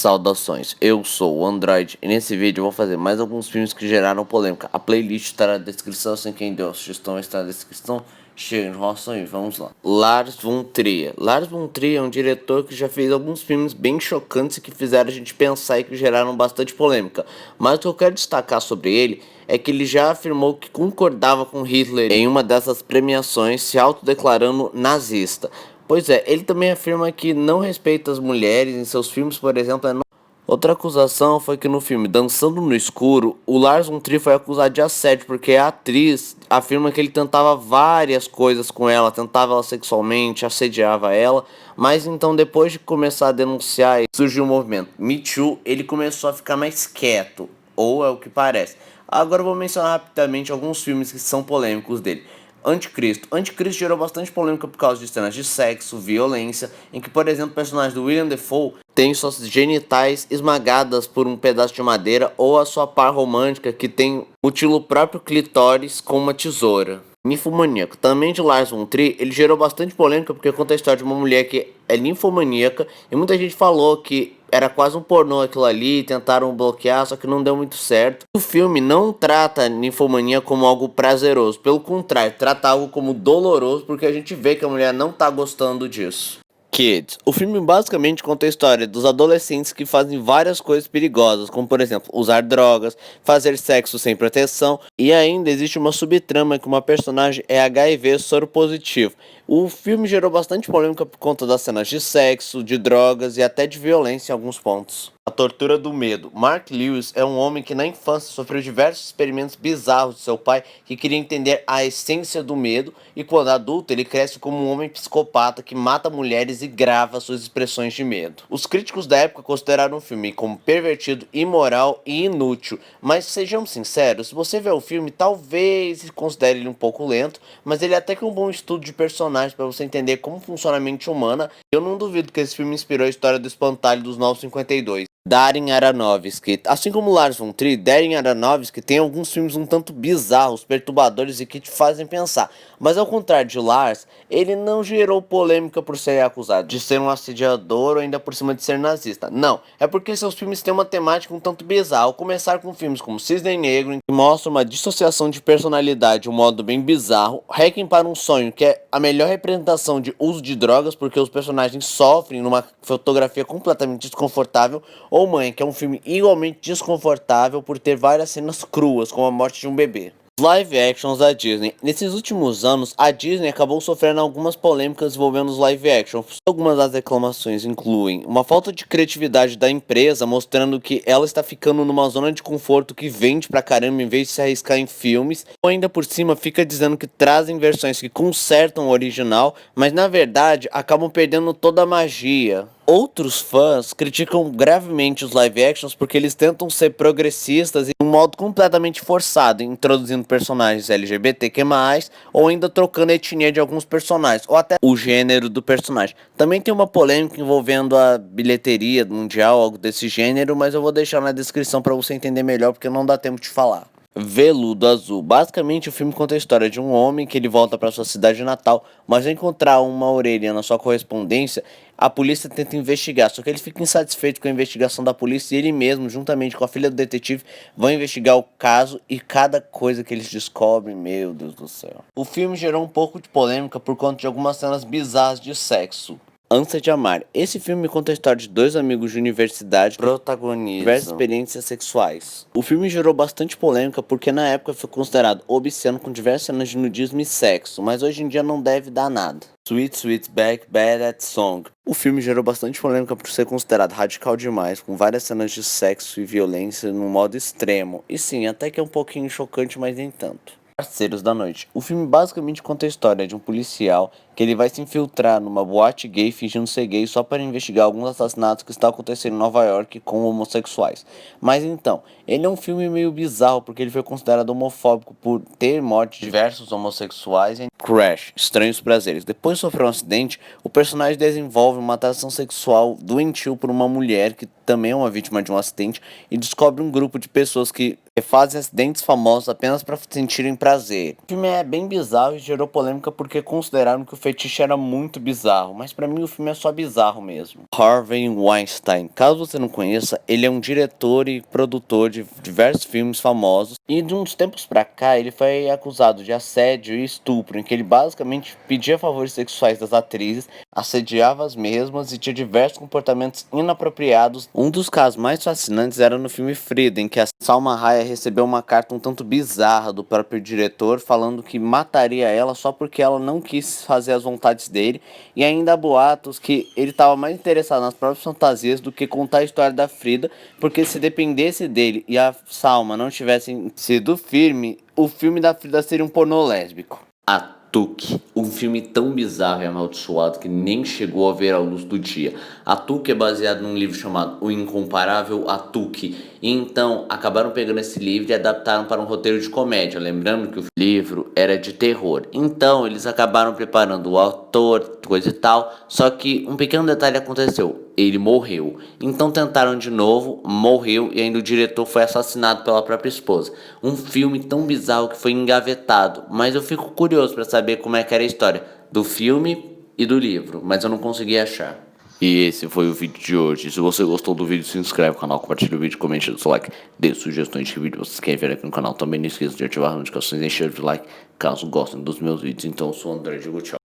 Saudações, eu sou o Android e nesse vídeo eu vou fazer mais alguns filmes que geraram polêmica. A playlist estará na descrição, assim quem deu a sugestão está na descrição. Chega de enrolação e vamos lá. Lars von Trier. Lars von Trier é um diretor que já fez alguns filmes bem chocantes e que fizeram a gente pensar e que geraram bastante polêmica. Mas o que eu quero destacar sobre ele é que ele já afirmou que concordava com Hitler em uma dessas premiações, se autodeclarando nazista. Pois é, ele também afirma que não respeita as mulheres em seus filmes, por exemplo. Outra acusação foi que no filme Dançando no Escuro, o Lars von Trier foi acusado de assédio, porque a atriz afirma que ele tentava várias coisas com ela, tentava ela sexualmente, assediava ela, mas então depois de começar a denunciar, surgiu o movimento Me Too, ele começou a ficar mais quieto, ou é o que parece. Agora eu vou mencionar rapidamente alguns filmes que são polêmicos dele. Anticristo. Anticristo gerou bastante polêmica por causa de cenas de sexo, violência, em que, por exemplo, o personagem do William Dafoe tem suas genitais esmagadas por um pedaço de madeira, ou a sua par romântica que mutila o próprio clitóris com uma tesoura. Ninfomaníaco. Também de Lars von Trier, ele gerou bastante polêmica porque conta a história de uma mulher que é ninfomaníaca e muita gente falou que era quase um pornô aquilo ali, tentaram bloquear, só que não deu muito certo. O filme não trata a ninfomania como algo prazeroso, pelo contrário, trata algo como doloroso, porque a gente vê que a mulher não tá gostando disso. Kids. O filme basicamente conta a história dos adolescentes que fazem várias coisas perigosas, como por exemplo, usar drogas, fazer sexo sem proteção, e ainda existe uma subtrama que uma personagem é HIV soro positivo. O filme gerou bastante polêmica por conta das cenas de sexo, de drogas e até de violência em alguns pontos. A tortura do medo. Mark Lewis é um homem que na infância sofreu diversos experimentos bizarros de seu pai que queria entender a essência do medo, e quando adulto ele cresce como um homem psicopata que mata mulheres e grava suas expressões de medo. Os críticos da época consideraram o filme como pervertido, imoral e inútil, mas sejamos sinceros, se você ver o filme talvez considere ele um pouco lento, mas ele é até que um bom estudo de personagens para você entender como funciona a mente humana. Eu não duvido que esse filme inspirou a história do espantalho dos 952. Darren Aronofsky. Assim como Lars von Trier, Darren Aronofsky tem alguns filmes um tanto bizarros, perturbadores e que te fazem pensar. Mas ao contrário de Lars, ele não gerou polêmica por ser acusado de ser um assediador ou ainda por cima de ser nazista. Não, é porque seus filmes têm uma temática um tanto bizarra. Ao começar com filmes como Cisne Negro, que mostra uma dissociação de personalidade de um modo bem bizarro, Requiem para um Sonho, que é a melhor representação de uso de drogas porque os personagens sofrem numa fotografia completamente desconfortável, ou Mãe, que é um filme igualmente desconfortável por ter várias cenas cruas, como a morte de um bebê. Live actions da Disney. Nesses últimos anos, a Disney acabou sofrendo algumas polêmicas envolvendo os live actions. Algumas das reclamações incluem uma falta de criatividade da empresa, mostrando que ela está ficando numa zona de conforto que vende pra caramba em vez de se arriscar em filmes, ou ainda por cima fica dizendo que trazem versões que consertam o original, mas na verdade acabam perdendo toda a magia. Outros fãs criticam gravemente os live actions porque eles tentam ser progressistas em um modo completamente forçado, introduzindo personagens LGBTQ+, ou ainda trocando a etnia de alguns personagens, ou até o gênero do personagem. Também tem uma polêmica envolvendo a bilheteria mundial, algo desse gênero, mas eu vou deixar na descrição para você entender melhor, porque não dá tempo de falar. Veludo Azul. Basicamente o filme conta a história de um homem que ele volta para sua cidade natal, mas ao encontrar uma orelha na sua correspondência, a polícia tenta investigar, só que ele fica insatisfeito com a investigação da polícia e ele mesmo, juntamente com a filha do detetive, vão investigar o caso, e cada coisa que eles descobrem, meu Deus do céu. O filme gerou um pouco de polêmica por conta de algumas cenas bizarras de sexo. Ânsia de Amar. Esse filme conta a história de dois amigos de universidade que protagonizam diversas experiências sexuais. O filme gerou bastante polêmica porque na época foi considerado obsceno com diversas cenas de nudismo e sexo, mas hoje em dia não deve dar nada. Sweet Sweetback Bad at Song. O filme gerou bastante polêmica por ser considerado radical demais, com várias cenas de sexo e violência num modo extremo. E sim, até que é um pouquinho chocante, mas nem tanto. Parceiros da Noite. O filme basicamente conta a história de um policial que ele vai se infiltrar numa boate gay fingindo ser gay só para investigar alguns assassinatos que estão acontecendo em Nova York com homossexuais. Mas então, ele é um filme meio bizarro porque ele foi considerado homofóbico por ter morte de diversos homossexuais em Crash, Estranhos Prazeres. Depois de sofrer um acidente, o personagem desenvolve uma atração sexual doentio por uma mulher que também é uma vítima de um acidente e descobre um grupo de pessoas que fazem acidentes famosos apenas para sentirem prazer. O filme é bem bizarro e gerou polêmica porque consideraram que o fetiche era muito bizarro, mas pra mim o filme é só bizarro mesmo. Harvey Weinstein, caso você não conheça, ele é um diretor e produtor de diversos filmes famosos e de uns tempos pra cá ele foi acusado de assédio e estupro, em que ele basicamente pedia favores sexuais das atrizes, assediava as mesmas e tinha diversos comportamentos inapropriados. Um dos casos mais fascinantes era no filme Frida, em que a Salma Hayek recebeu uma carta um tanto bizarra do próprio diretor falando que mataria ela só porque ela não quis fazer as vontades dele, e ainda há boatos que ele estava mais interessado nas próprias fantasias do que contar a história da Frida, porque se dependesse dele e a Salma não tivessem sido firme, o filme da Frida seria um pornô lésbico. A Tuque, um filme tão bizarro e amaldiçoado que nem chegou a ver a luz do dia. A Tuque é baseado num livro chamado O Incomparável Atuque, e então acabaram pegando esse livro e adaptaram para um roteiro de comédia, lembrando que o livro era de terror. Então eles acabaram preparando o autor, coisa e tal, só que um pequeno detalhe aconteceu. Ele morreu. Então tentaram de novo, morreu e ainda o diretor foi assassinado pela própria esposa. Um filme tão bizarro que foi engavetado, mas eu fico curioso para saber como é que era a história do filme e do livro, mas eu não consegui achar. E esse foi o vídeo de hoje. Se você gostou do vídeo, se inscreve no canal, compartilha o vídeo, comente, dê seu like, dê sugestões de que vídeo vocês querem ver aqui no canal. Também não esqueça de ativar as notificações e encher de like caso gostem dos meus vídeos. Então eu sou o André, digo tchau.